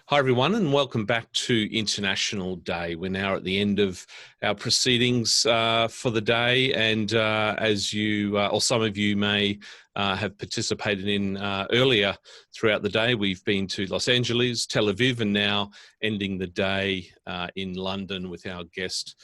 Hi everyone, and welcome back to International Day. We're now at the end of our proceedings for the day, and as you, or some of you may have participated in earlier throughout the day, we've been to Los Angeles, Tel Aviv, and now ending the day in London with our guest,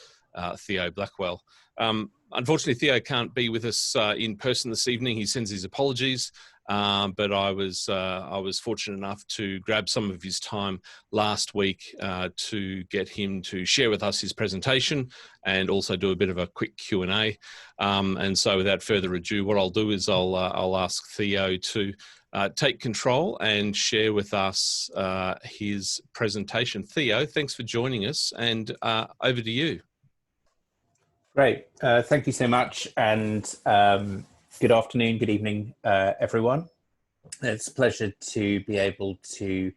Theo Blackwell. Unfortunately, Theo can't be with us in person this evening. He sends his apologies. But I was fortunate enough to grab some of his time last week to get him to share with us his presentation and also do a bit of a quick Q&A. And so without further ado, what I'll do is I'll ask Theo to take control and share with us his presentation. Theo, thanks for joining us, and over to you. Great. Thank you so much. And good afternoon, good evening, everyone. It's a pleasure to be able to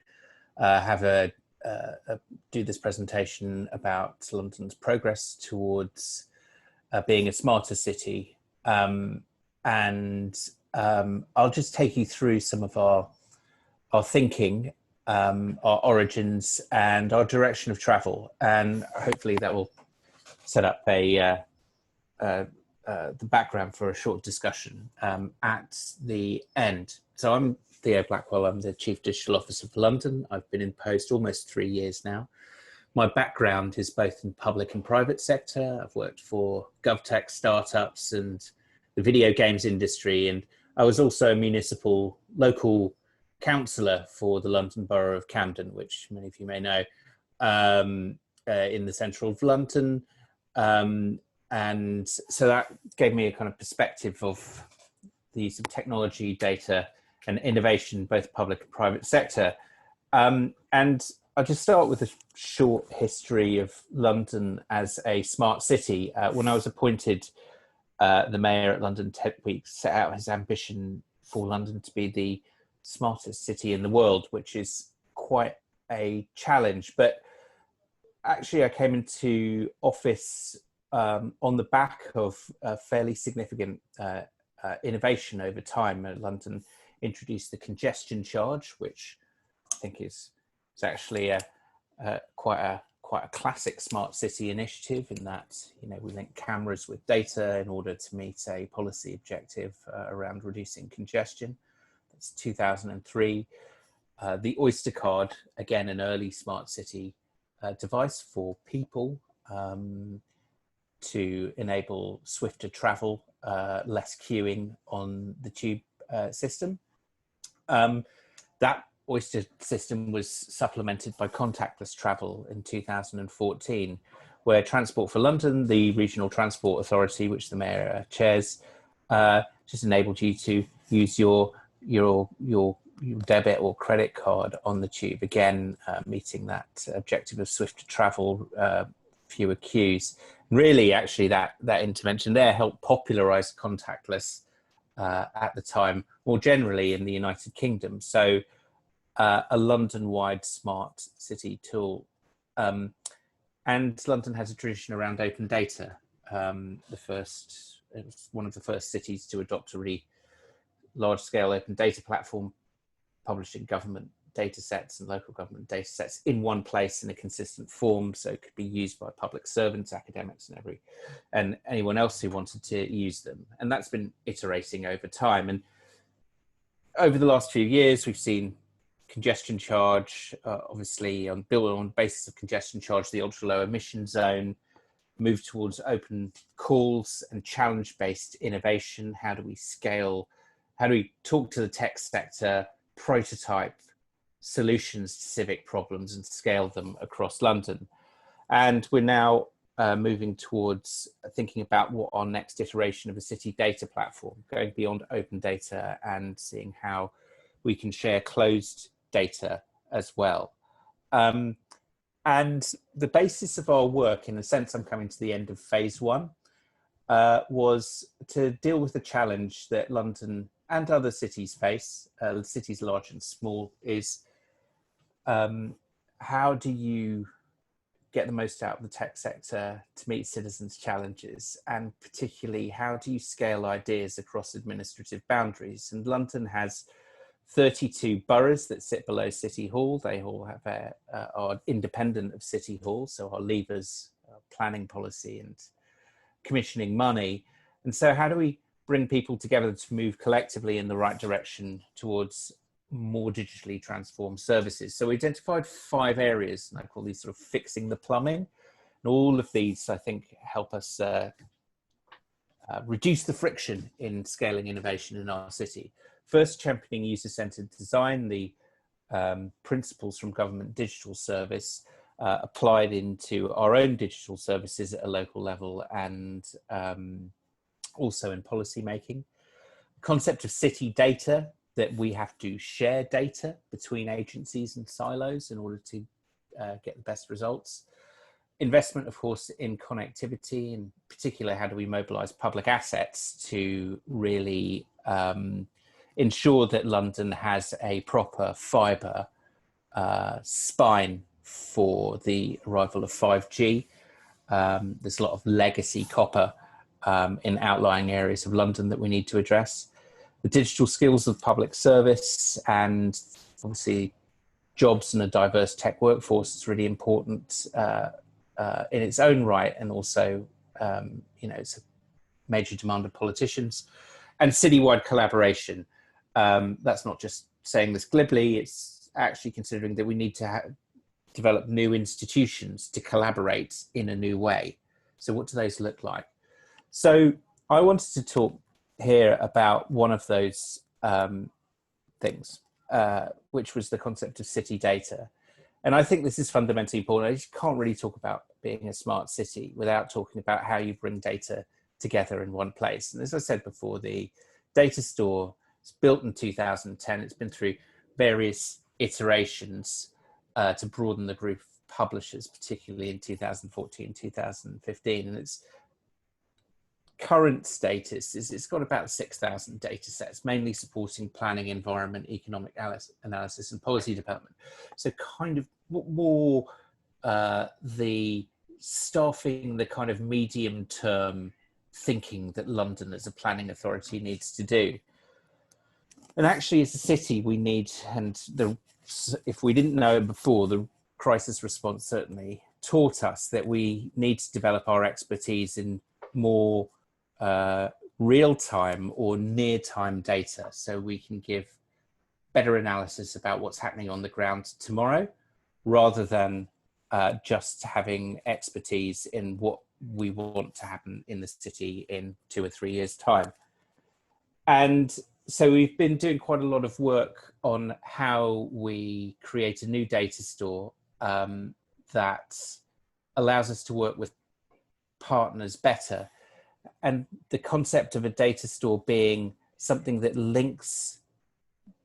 do this presentation about London's progress towards being a smarter city. And I'll just take you through some of our thinking, our origins, and our direction of travel. And hopefully that will set up the background for a short discussion at the end. So I'm Theo Blackwell. I'm the Chief Digital Officer for London. I've been in post almost 3 years now. My background is both in public and private sector. I've worked for GovTech startups and the video games industry, and I was also a municipal local councillor for the London Borough of Camden, which many of you may know, in the central of London. And so that gave me a kind of perspective of the use of technology, data, and innovation, both public and private sector. And I'll just start with a short history of London as a smart city. When I was appointed the mayor at London, Ted Weeks set out his ambition for London to be the smartest city in the world, which is quite a challenge. But actually, I came into office on the back of a fairly significant innovation over time. London introduced the congestion charge, which I think is actually quite a classic smart city initiative, in that, you know, we link cameras with data in order to meet a policy objective around reducing congestion. That's 2003. The Oyster Card, again, an early smart city device for people, to enable swifter travel, less queuing on the tube system. That Oyster system was supplemented by contactless travel in 2014, where Transport for London, the regional transport authority, which the mayor chairs, just enabled you to use your debit or credit card on the tube, again, meeting that objective of swifter travel, fewer queues. Really, actually, that intervention there helped popularize contactless at the time, more generally in the United Kingdom. So a London-wide smart city tool. And London has a tradition around open data. It was one of the first cities to adopt a really large-scale open data platform, publishing government data sets and local government data sets in one place in a consistent form, so it could be used by public servants, academics, and anyone else who wanted to use them. And that's been iterating over time. And over the last few years, we've seen congestion charge, obviously built on the basis of congestion charge, the ultra low emission zone, move towards open calls and challenge-based innovation. How do we scale? How do we talk to the tech sector, prototype solutions to civic problems and scale them across London? And we're now moving towards thinking about what our next iteration of a city data platform, going beyond open data and seeing how we can share closed data as well. And the basis of our work, in a sense, I'm coming to the end of phase one, was to deal with the challenge that London and other cities face, cities large and small, is how do you get the most out of the tech sector to meet citizens' challenges? And particularly, how do you scale ideas across administrative boundaries? And London has 32 boroughs that sit below City Hall. They all have are independent of City Hall, so our levers, planning policy and commissioning money. And so how do we bring people together to move collectively in the right direction towards more digitally transformed services? So we identified 5 areas, and I call these sort of fixing the plumbing. And all of these, I think, help us reduce the friction in scaling innovation in our city. First, championing user-centered design, the principles from government digital service applied into our own digital services at a local level and also in policy making. Concept of city data, that we have to share data between agencies and silos in order to get the best results. Investment, of course, in connectivity, in particular, how do we mobilize public assets to really ensure that London has a proper fibre spine for the arrival of 5G. There's a lot of legacy copper in outlying areas of London that we need to address. The digital skills of public service, and obviously jobs and a diverse tech workforce is really important in its own right, and also it's a major demand of politicians. And citywide collaboration, that's not just saying this glibly, it's actually considering that we need to develop new institutions to collaborate in a new way. So what do those look like? So I wanted to talk here about one of those things, which was the concept of city data. And I think this is fundamentally important. I just can't really talk about being a smart city without talking about how you bring data together in one place. And as I said before, the data store was built in 2010. It's been through various iterations to broaden the group of publishers, particularly in 2014, 2015. And its current status is it's got about 6,000 data sets, mainly supporting planning, environment, economic analysis and policy development. So kind of more the staffing, the kind of medium term thinking that London as a planning authority needs to do. And actually as a city we need, and if we didn't know it before, the crisis response certainly taught us that we need to develop our expertise in more real-time or near-time data, so we can give better analysis about what's happening on the ground tomorrow, rather than just having expertise in what we want to happen in the city in 2 or 3 years' time. And so we've been doing quite a lot of work on how we create a new data store that allows us to work with partners better. And the concept of a data store being something that links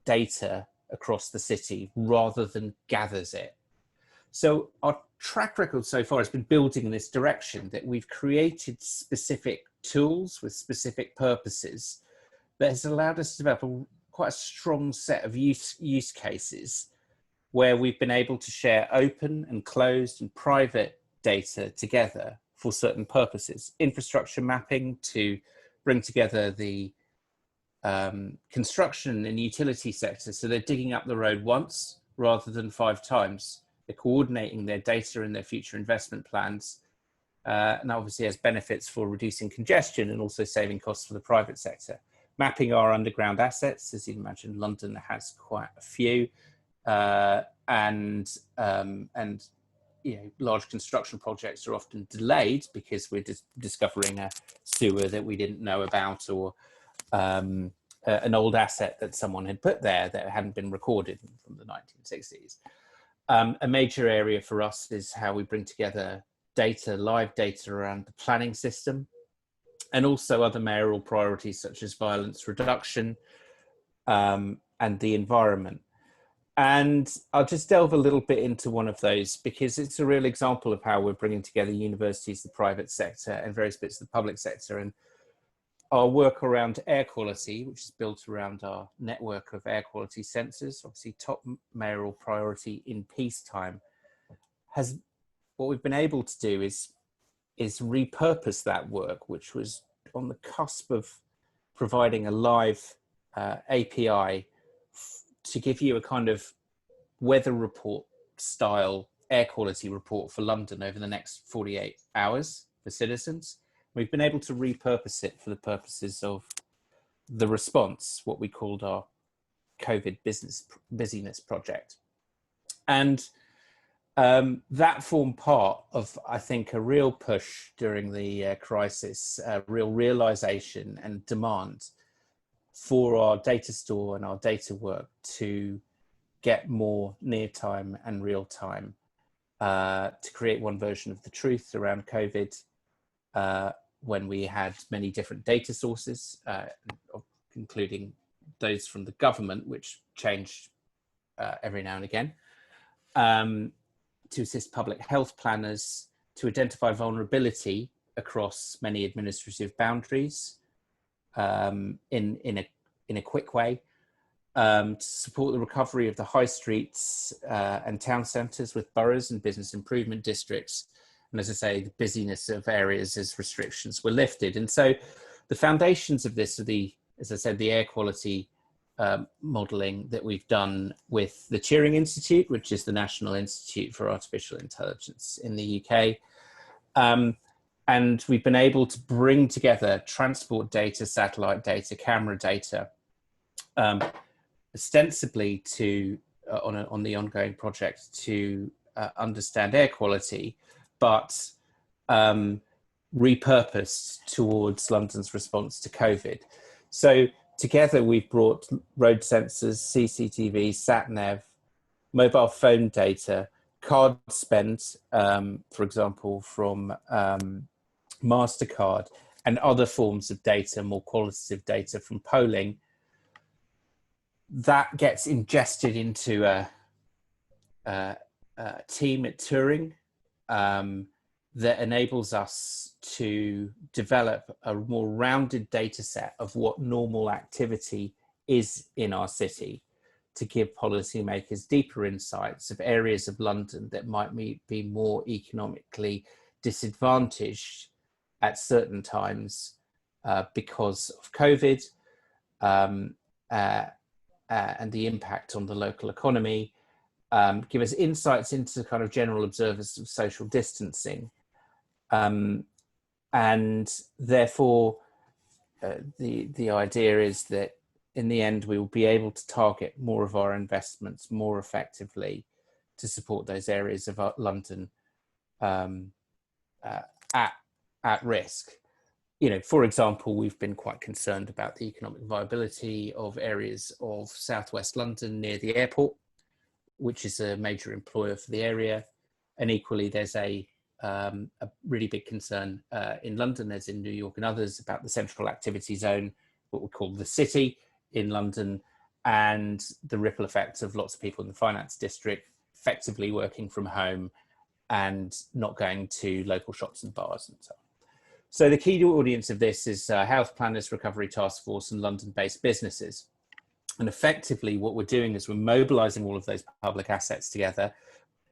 data across the city rather than gathers it. So our track record so far has been building in this direction, that we've created specific tools with specific purposes that has allowed us to develop quite a strong set of use cases where we've been able to share open and closed and private data together for certain purposes. Infrastructure mapping to bring together the construction and utility sector, so they're digging up the road once rather than 5 times. They're coordinating their data and their future investment plans, and obviously has benefits for reducing congestion and also saving costs for the private sector. Mapping our underground assets, as you imagine, London has quite a few, and large construction projects are often delayed because we're discovering a sewer that we didn't know about, or an old asset that someone had put there that hadn't been recorded from the 1960s. A major area for us is how we bring together data, live data around the planning system, and also other mayoral priorities such as violence reduction and the environment. And I'll just delve a little bit into one of those because it's a real example of how we're bringing together universities, the private sector, and various bits of the public sector. And our work around air quality, which is built around our network of air quality sensors, obviously top mayoral priority in peacetime, has what we've been able to do is repurpose that work, which was on the cusp of providing a live API to give you a kind of weather report style air quality report for London over the next 48 hours for citizens. We've been able to repurpose it for the purposes of the response, what we called our COVID busyness project. And that formed part of, I think, a real push during the crisis, a real realization and demand for our data store and our data work to get more near time and real time, to create one version of the truth around COVID, when we had many different data sources, including those from the government, which changed every now and again, to assist public health planners to identify vulnerability across many administrative boundaries in a quick way, to support the recovery of the high streets and town centres with boroughs and business improvement districts. And as I say, the busyness of areas as restrictions were lifted. And so the foundations of this are as I said, the air quality modelling that we've done with the Turing Institute, which is the National Institute for Artificial Intelligence in the UK. And we've been able to bring together transport data, satellite data, camera data, ostensibly to on the ongoing project to understand air quality, but repurposed towards London's response to COVID. So together we've brought road sensors, CCTV, sat-nav, mobile phone data, card spend, for example, from MasterCard, and other forms of data, more qualitative data from polling. That gets ingested into a team at Turing that enables us to develop a more rounded data set of what normal activity is in our city, to give policymakers deeper insights of areas of London that might be more economically disadvantaged at certain times because of COVID, and the impact on the local economy, give us insights into kind of general observers of social distancing. And therefore, the idea is that in the end, we will be able to target more of our investments more effectively to support those areas of London at risk. You know, for example, we've been quite concerned about the economic viability of areas of southwest London near the airport, which is a major employer for the area. And equally, there's a really big concern in London, as in New York and others, about the central activity zone, what we call the city in London, and the ripple effects of lots of people in the finance district effectively working from home and not going to local shops and bars and so on. So the key audience of this is health planners, recovery task force, and London-based businesses. And effectively what we're doing is we're mobilizing all of those public assets together,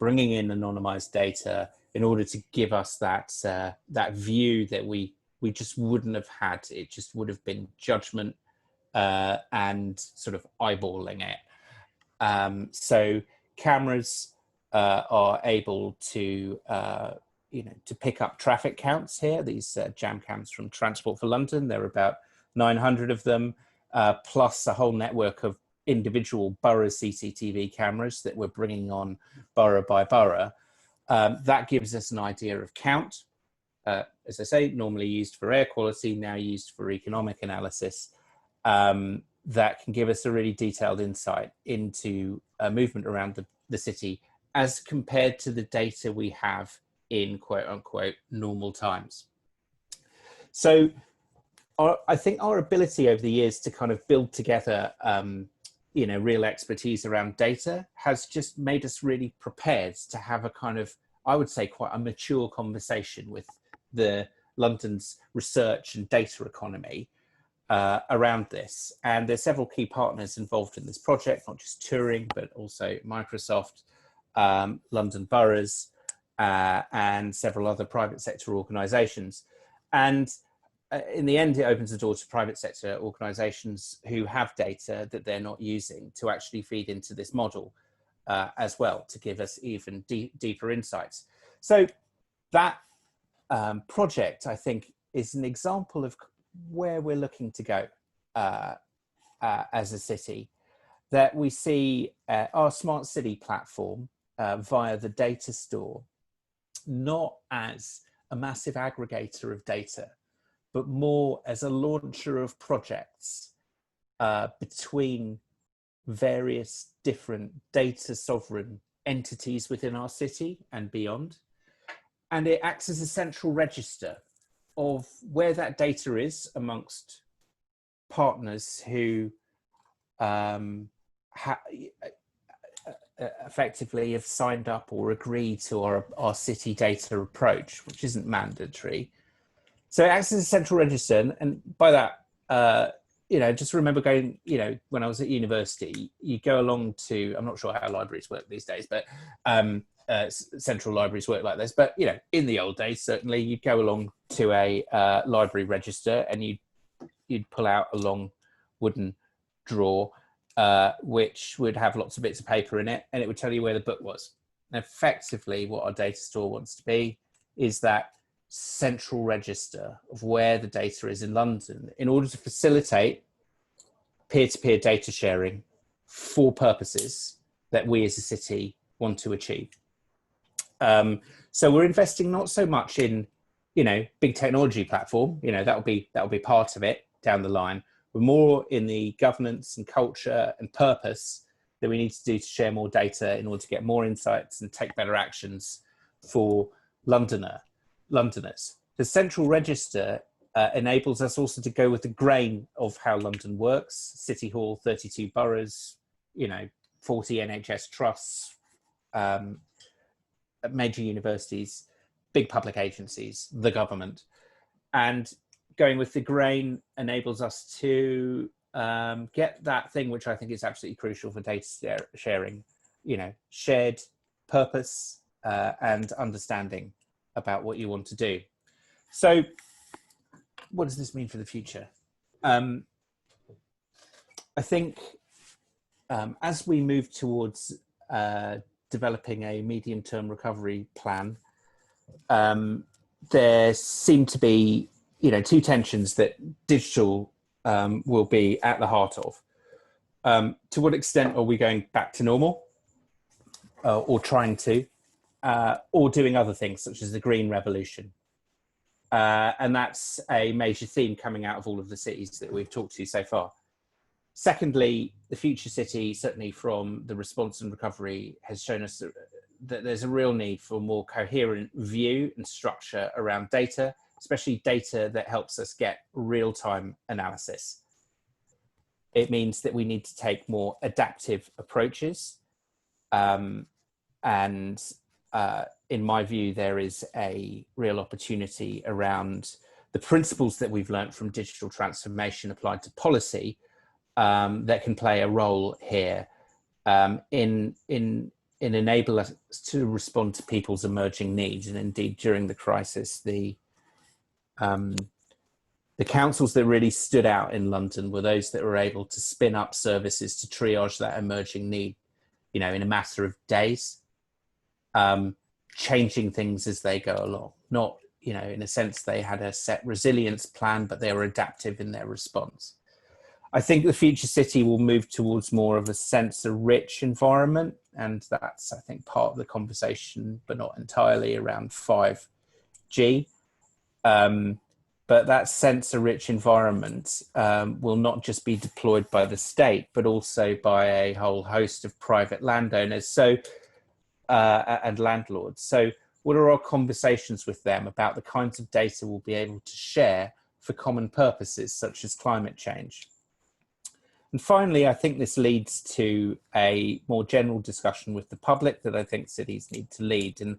bringing in anonymized data in order to give us that view that we just wouldn't have had. It just would have been judgment and sort of eyeballing it. So cameras are able to to pick up traffic counts here. These jam cams from Transport for London, there are about 900 of them, plus a whole network of individual borough CCTV cameras that we're bringing on borough by borough. That gives us an idea of count. As I say, normally used for air quality, now used for economic analysis, that can give us a really detailed insight into movement around the city as compared to the data we have in quote unquote normal times. So I think our ability over the years to kind of build together real expertise around data has just made us really prepared to have a kind of, I would say, quite a mature conversation with the London's research and data economy around this. And there's several key partners involved in this project, not just Turing, but also Microsoft, London boroughs, and several other private sector organizations. And in the end, it opens the door to private sector organisations who have data that they're not using to actually feed into this model as well, to give us even deeper insights. So that project, I think, is an example of where we're looking to go as a city, that we see our smart city platform via the data store, not as a massive aggregator of data, but more as a launcher of projects between various different data sovereign entities within our city and beyond. And it acts as a central register of where that data is amongst partners who effectively have signed up or agreed to our city data approach, which isn't mandatory. So it acts as a central register, and by that, just remember going, when I was at university, you go along to, I'm not sure how libraries work these days, but central libraries work like this. But, in the old days, certainly you'd go along to a library register and you'd pull out a long wooden drawer, which would have lots of bits of paper in it, and it would tell you where the book was. And effectively, what our data store wants to be is that central register of where the data is in London, in order to facilitate peer-to-peer data sharing for purposes that we as a city want to achieve. So we're investing not so much in, big technology platform, that'll be part of it down the line. We're more in the governance and culture and purpose that we need to do to share more data in order to get more insights and take better actions for Londoners. The central register enables us also to go with the grain of how London works. City Hall, 32 boroughs, 40 NHS trusts, major universities, big public agencies, the government. And going with the grain enables us to get that thing which I think is absolutely crucial for data sharing, shared purpose and understanding about what you want to do. So what does this mean for the future? I think as we move towards developing a medium-term recovery plan, there seem to be two tensions that digital will be at the heart of. To what extent are we going back to normal or trying to, or doing other things such as the green revolution? And that's a major theme coming out of all of the cities that we've talked to so far. Secondly, the future city, certainly from the response and recovery, has shown us that there's a real need for a more coherent view and structure around data, especially data that helps us get real-time analysis. It means that we need to take more adaptive approaches. In my view, there is a real opportunity around the principles that we've learned from digital transformation applied to policy that can play a role here in enable us to respond to people's emerging needs. And indeed, during the crisis, the councils that really stood out in London were those that were able to spin up services to triage that emerging need, in a matter of days, changing things as they go along. Not, in a sense, they had a set resilience plan, but they were adaptive in their response. I think the future city will move towards more of a sensor-rich environment, and that's, I think, part of the conversation, but not entirely, around 5G. But that sensor-rich environment will not just be deployed by the state, but also by a whole host of private landowners and landlords. So what are our conversations with them about the kinds of data we'll be able to share for common purposes, such as climate change? And finally, I think this leads to a more general discussion with the public that I think cities need to lead. And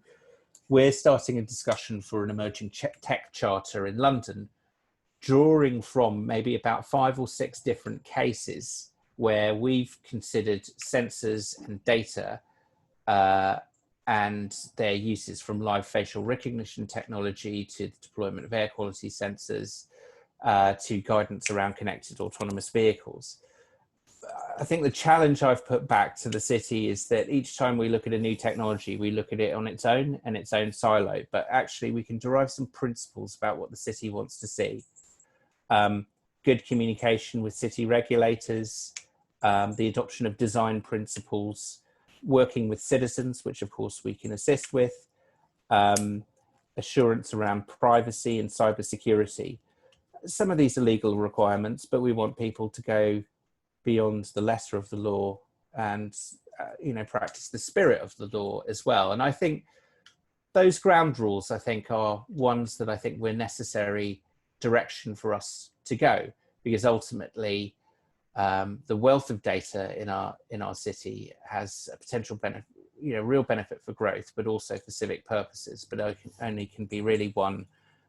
we're starting a discussion for an emerging tech charter in London, drawing from maybe about 5 or 6 different cases where we've considered sensors and data and their uses, from live facial recognition technology to the deployment of air quality sensors, to guidance around connected autonomous vehicles. I think the challenge I've put back to the city is that each time we look at a new technology, we look at it on its own and its own silo, but actually we can derive some principles about what the city wants to see. Good communication with city regulators, the adoption of design principles, working with citizens, which of course we can assist with, assurance around privacy and cybersecurity. Some of these are legal requirements, but we want people to go beyond the letter of the law and practice the spirit of the law as well. And I think those ground rules, I think, are ones that I think were necessary direction for us to go, because ultimately the wealth of data in our city has a potential benefit, real benefit for growth, but also for civic purposes, but only can be really won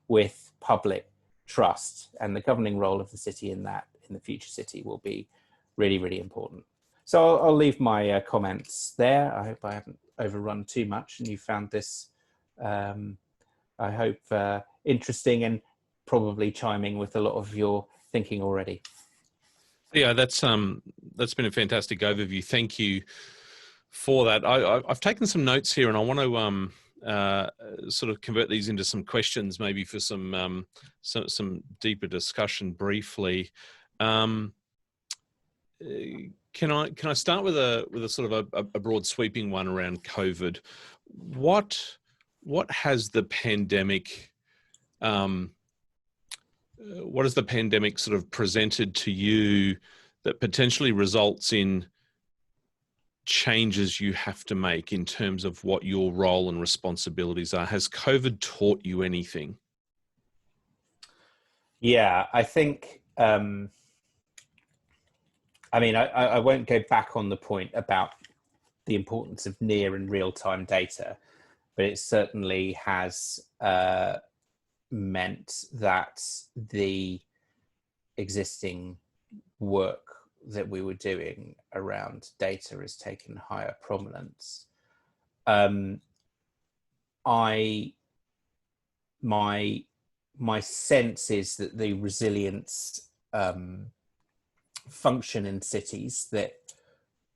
with public trust, and the governing role of the city in the future city will be really, really important. So I'll leave my comments there. I hope I haven't overrun too much and you found this, I hope, interesting and probably chiming with a lot of your thinking already. Yeah, that's been a fantastic overview. Thank you for that. I've taken some notes here, and I want to sort of convert these into some questions, maybe for some deeper discussion briefly. Can I start with a sort of a broad sweeping one around COVID? What has the pandemic what has the pandemic sort of presented to you that potentially results in changes you have to make in terms of what your role and responsibilities are? Has COVID taught you anything? Yeah, I think, I won't go back on the point about the importance of near and real-time data, but it certainly has meant that the existing work that we were doing around data has taken higher prominence. My sense is that the resilience function in cities that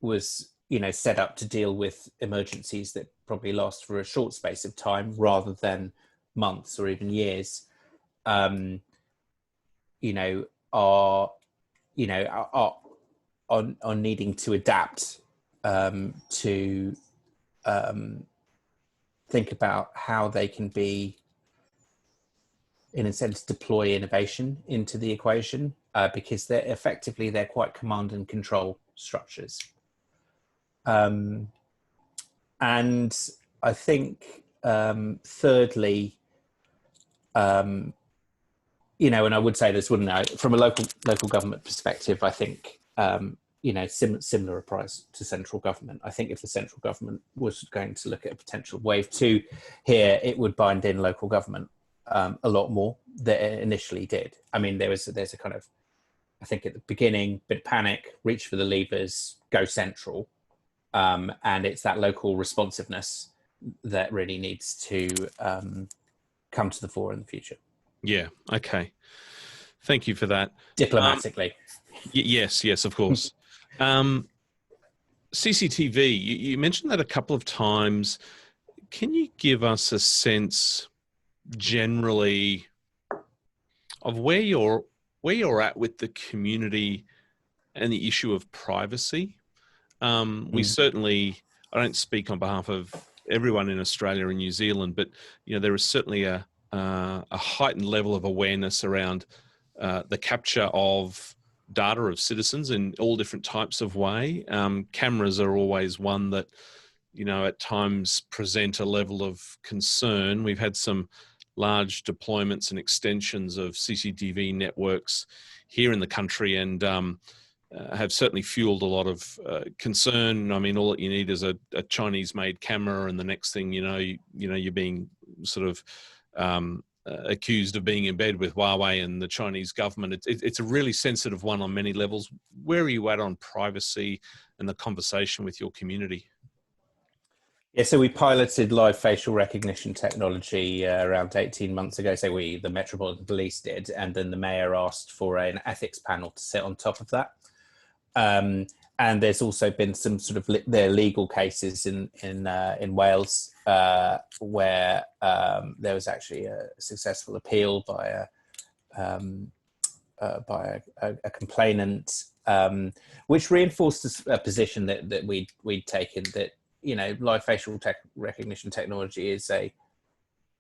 was set up to deal with emergencies that probably last for a short space of time rather than months or even years, are needing to adapt to think about how they can be, in a sense, deploy innovation into the equation, because they're quite command and control structures. And I think, thirdly, and I would say this, wouldn't I? From a local government perspective, I think, similar applies to central government. I think if the central government was going to look at a potential wave 2 here, it would bind in local government a lot more than it initially did. I mean, there's a kind of, I think at the beginning, bit of panic, reach for the levers, go central. And it's that local responsiveness that really needs to come to the fore in the future. Yeah. Okay. Thank you for that. Diplomatically. Yes, of course. CCTV, you mentioned that a couple of times. Can you give us a sense generally of where you're at with the community and the issue of privacy? We certainly, I don't speak on behalf of everyone in Australia and New Zealand, but there is certainly a heightened level of awareness around the capture of data of citizens in all different types of way. Cameras are always one that at times present a level of concern. We've had some large deployments and extensions of CCTV networks here in the country, and have certainly fueled a lot of concern. I mean, all that you need is a Chinese-made camera, and the next thing you're being sort of accused of being in bed with Huawei and the Chinese government. It's a really sensitive one on many levels. Where are you at on privacy and the conversation with your community? Yeah, so we piloted live facial recognition technology around 18 months ago. So the Metropolitan Police did, and then the mayor asked for an ethics panel to sit on top of that. And there's also been some sort of legal cases in Wales where there was actually a successful appeal by a complainant, which reinforced a position that we'd taken, that live facial recognition technology is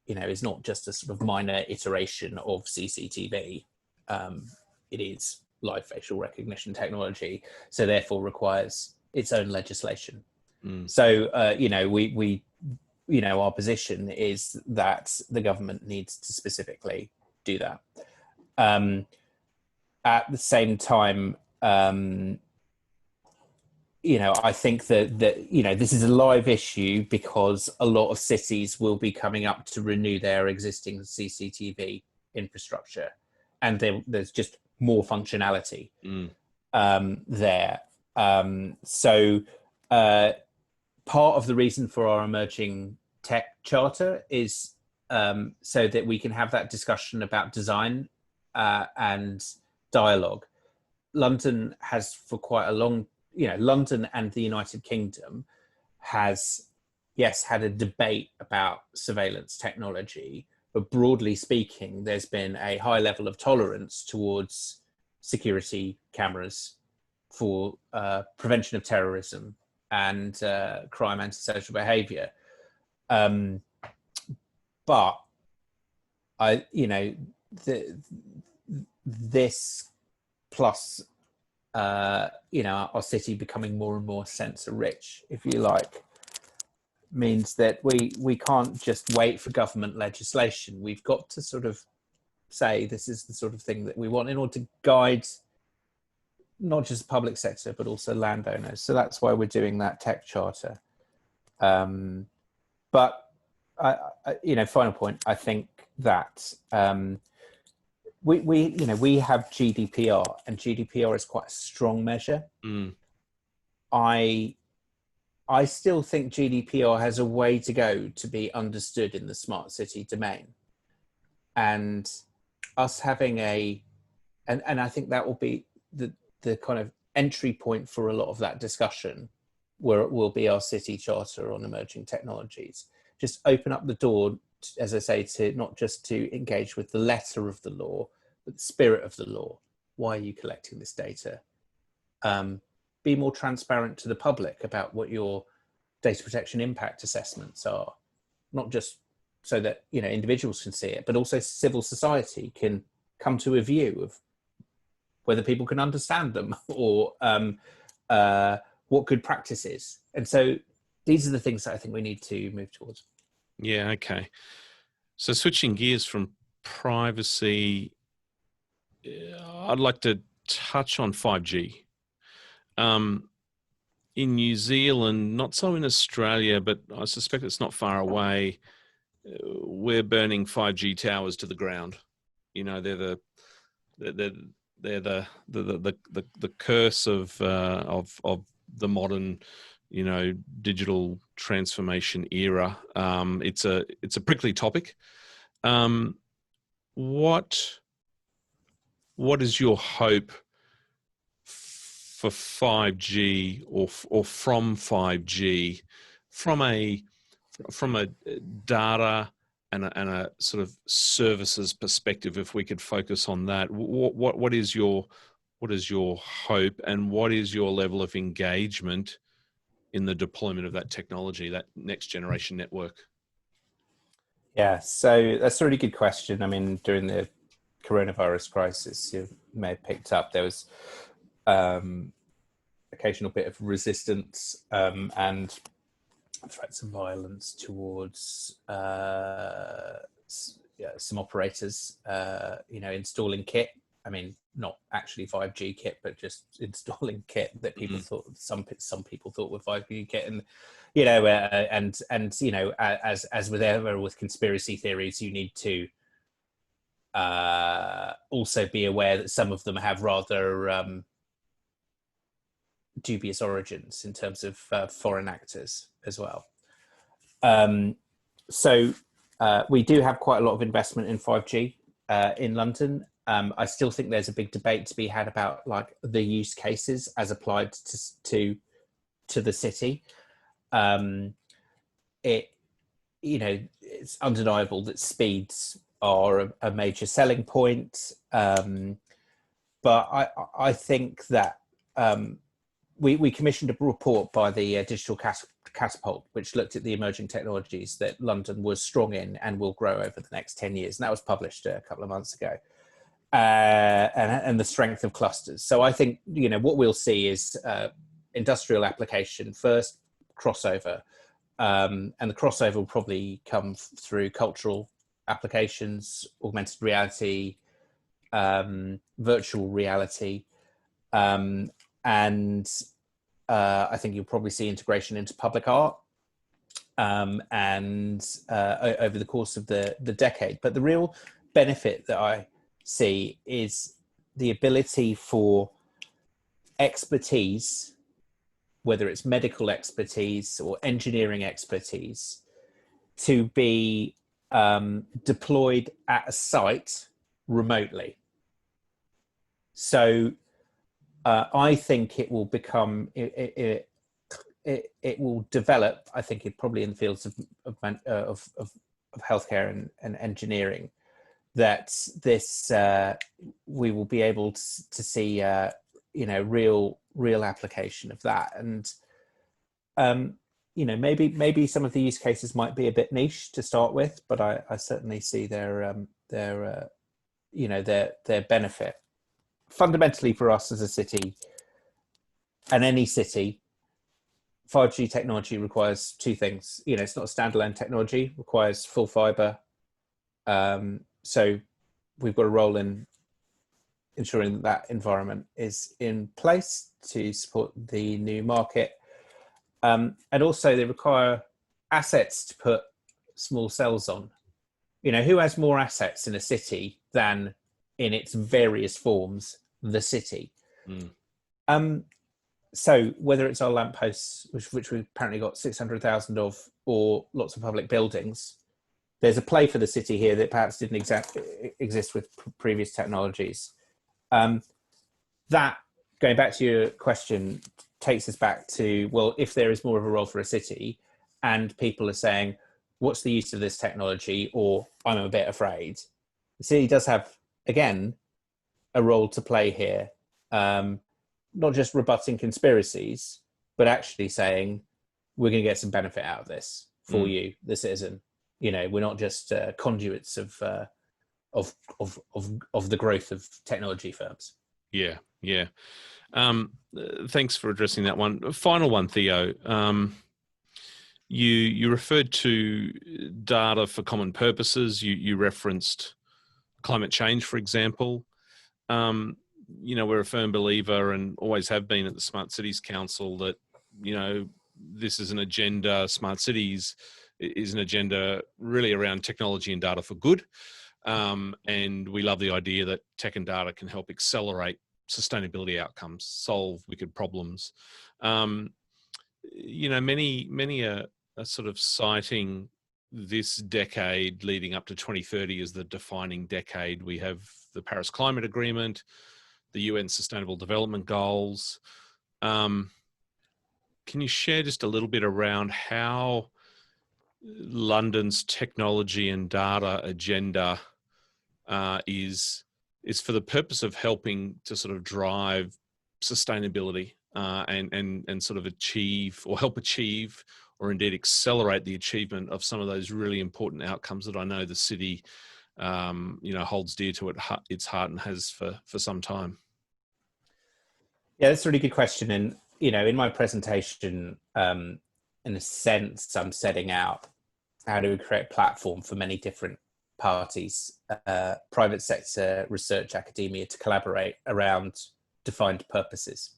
is not just a sort of minor iteration of CCTV. It is live facial recognition technology, so therefore requires its own legislation. So our position is that the government needs to specifically do that. At the same time, I think that this is a live issue because a lot of cities will be coming up to renew their existing CCTV infrastructure, and there's just more functionality there. So part of the reason for our emerging tech charter is so that we can have that discussion about design and dialogue. London has for quite a long, London and the United Kingdom has, yes, had a debate about surveillance technology, but broadly speaking, there's been a high level of tolerance towards security cameras for prevention of terrorism and crime, antisocial behaviour. But this plus our city becoming more and more sensor rich, if you like, means that we can't just wait for government legislation. We've got to sort of say this is the sort of thing that we want in order to guide not just the public sector but also landowners. So that's why we're doing that tech charter. But final point, I think that we have GDPR, and GDPR is quite a strong measure. I still think GDPR has a way to go to be understood in the smart city domain, and us having and I think that will be the kind of entry point for a lot of that discussion, where it will be our city charter on emerging technologies. Just open up the door, as I say, to not just to engage with the letter of the law, but the spirit of the law. Why are you collecting this data? Be more transparent to the public about what your data protection impact assessments are, not just so that individuals can see it, but also civil society can come to a view of whether people can understand them or what good practice is. And so these are the things that I think we need to move towards. Yeah, okay. So switching gears from privacy, I'd like to touch on 5G. In New Zealand, not so in Australia, but I suspect it's not far away, we're burning 5G towers to the ground. They're the curse of the modern digital transformation era. It's a prickly topic. What is your hope for 5G or from 5G, from a data and a sort of services perspective? If we could focus on that, what is your hope, and what is your level of engagement in the deployment of that technology, that next generation network? Yeah, so that's a really good question. I mean, during the coronavirus crisis, you may have picked up, there was occasional bit of resistance and threats of violence towards some operators, installing kit. I mean, not actually 5G kit, but just installing kit that people thought some people thought were 5G kit, and as with ever with conspiracy theories, you need to also be aware that some of them have rather dubious origins in terms of foreign actors as well. So we do have quite a lot of investment in 5G in London. I still think there's a big debate to be had about like the use cases as applied to the city. It's undeniable that speeds are a major selling point. But I think that we commissioned a report by the Digital Catapult, which looked at the emerging technologies that London was strong in and will grow over the next 10 years. And that was published a couple of months ago. And the strength of clusters. So I think, what we'll see is industrial application first, crossover. And the crossover will probably come through cultural applications, augmented reality, virtual reality. And I think you'll probably see integration into public art over the course of the decade. But the real benefit that I see is the ability for expertise, whether it's medical expertise or engineering expertise, to be deployed at a site remotely. So I think it will become, it will develop, I think, probably in the fields of healthcare and engineering, that this we will be able to see real application of that. And maybe some of the use cases might be a bit niche to start with, but I certainly see their benefit. Fundamentally, for us as a city, and any city, 5G technology requires two things. It's not a standalone technology, it requires full fiber. So we've got a role in ensuring that environment is in place to support the new market. And also they require assets to put small cells on. Who has more assets in a city than, in its various forms, the city? So whether it's our lampposts, which we've apparently got 600,000 of, or lots of public buildings, there's a play for the city here that perhaps didn't exist with previous technologies. That, going back to your question, takes us back to, well, if there is more of a role for a city and people are saying, what's the use of this technology, or I'm a bit afraid, the city does have, again, a role to play here. Not just rebutting conspiracies, but actually saying, we're going to get some benefit out of this for you, the citizen. We're not just conduits of the growth of technology firms. Yeah. Thanks for addressing that one. Final one, Theo. You referred to data for common purposes. You referenced climate change, for example. We're a firm believer, and always have been at the Smart Cities Council, that this is an agenda. Smart cities is an agenda really around technology and data for good. And we love the idea that tech and data can help accelerate sustainability outcomes, solve wicked problems. Many are sort of citing this decade leading up to 2030 as the defining decade. We have the Paris Climate Agreement, the UN Sustainable Development Goals. Can you share just a little bit around how London's technology and data agenda is for the purpose of helping to sort of drive sustainability and sort of achieve, or help achieve, or indeed accelerate the achievement of some of those really important outcomes that I know the city holds dear to its heart and has for some time? Yeah, that's a really good question. And, in my presentation, in a sense, I'm setting out how to create a platform for many different parties, private sector, research, academia, to collaborate around defined purposes.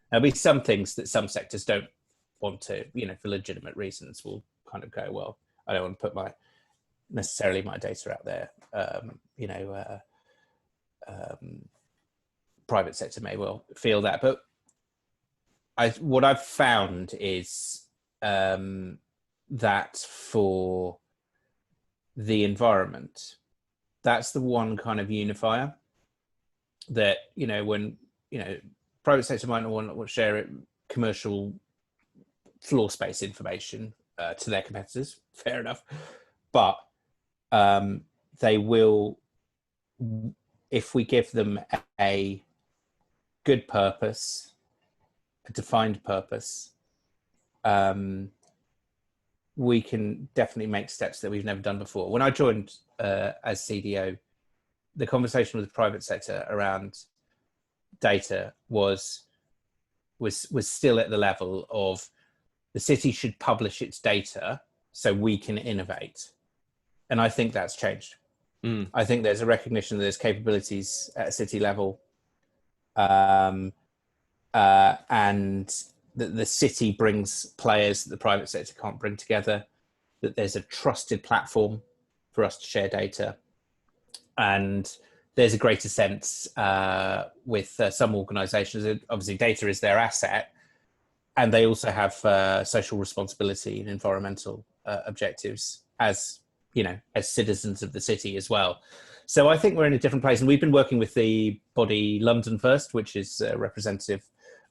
There'll be some things that some sectors don't want to, for legitimate reasons, will kind of go, well, I don't want to put necessarily my data out there. Private sector may well feel that, but what I've found is that for the environment. That's the one kind of unifier that, when, private sector might not want to share it, commercial floor space information to their competitors, fair enough. But they will, if we give them a good purpose, a defined purpose, we can definitely make steps that we've never done before. When I joined as CDO, the conversation with the private sector around data was still at the level of the city should publish its data so we can innovate. And I think that's changed. I think there's a recognition that there's capabilities at a city level, and that the city brings players that the private sector can't bring together, that there's a trusted platform for us to share data. And there's a greater sense with some organizations that obviously data is their asset, and they also have social responsibility and environmental objectives as citizens of the city as well. So I think we're in a different place, and we've been working with the body London First, which is representative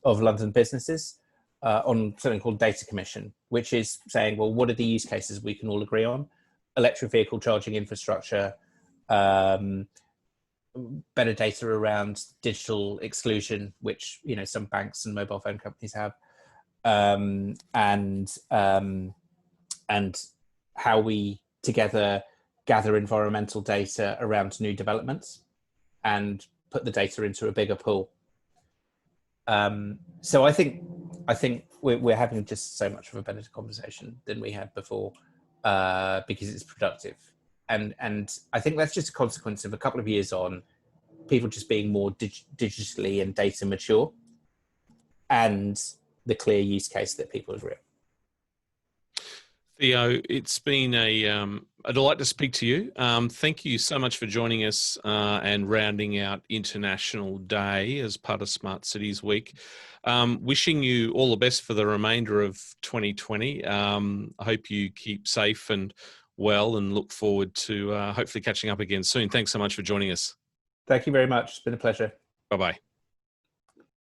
of London businesses, on something called Data Commission, which is saying, well, what are the use cases we can all agree on? Electric vehicle charging infrastructure, better data around digital exclusion, which some banks and mobile phone companies have, and how we together gather environmental data around new developments and put the data into a bigger pool. So I think we're having just so much of a better conversation than we had before, because it's productive. And I think that's just a consequence of a couple of years on, people just being more digitally and data mature, and the clear use case that people agree on. Theo, it's been a delight to speak to you. Thank you so much for joining us and rounding out International Day as part of Smart Cities Week. Wishing you all the best for the remainder of 2020. I hope you keep safe and well, and look forward to hopefully catching up again soon. Thanks so much for joining us. Thank you very much. It's been a pleasure. Bye-bye.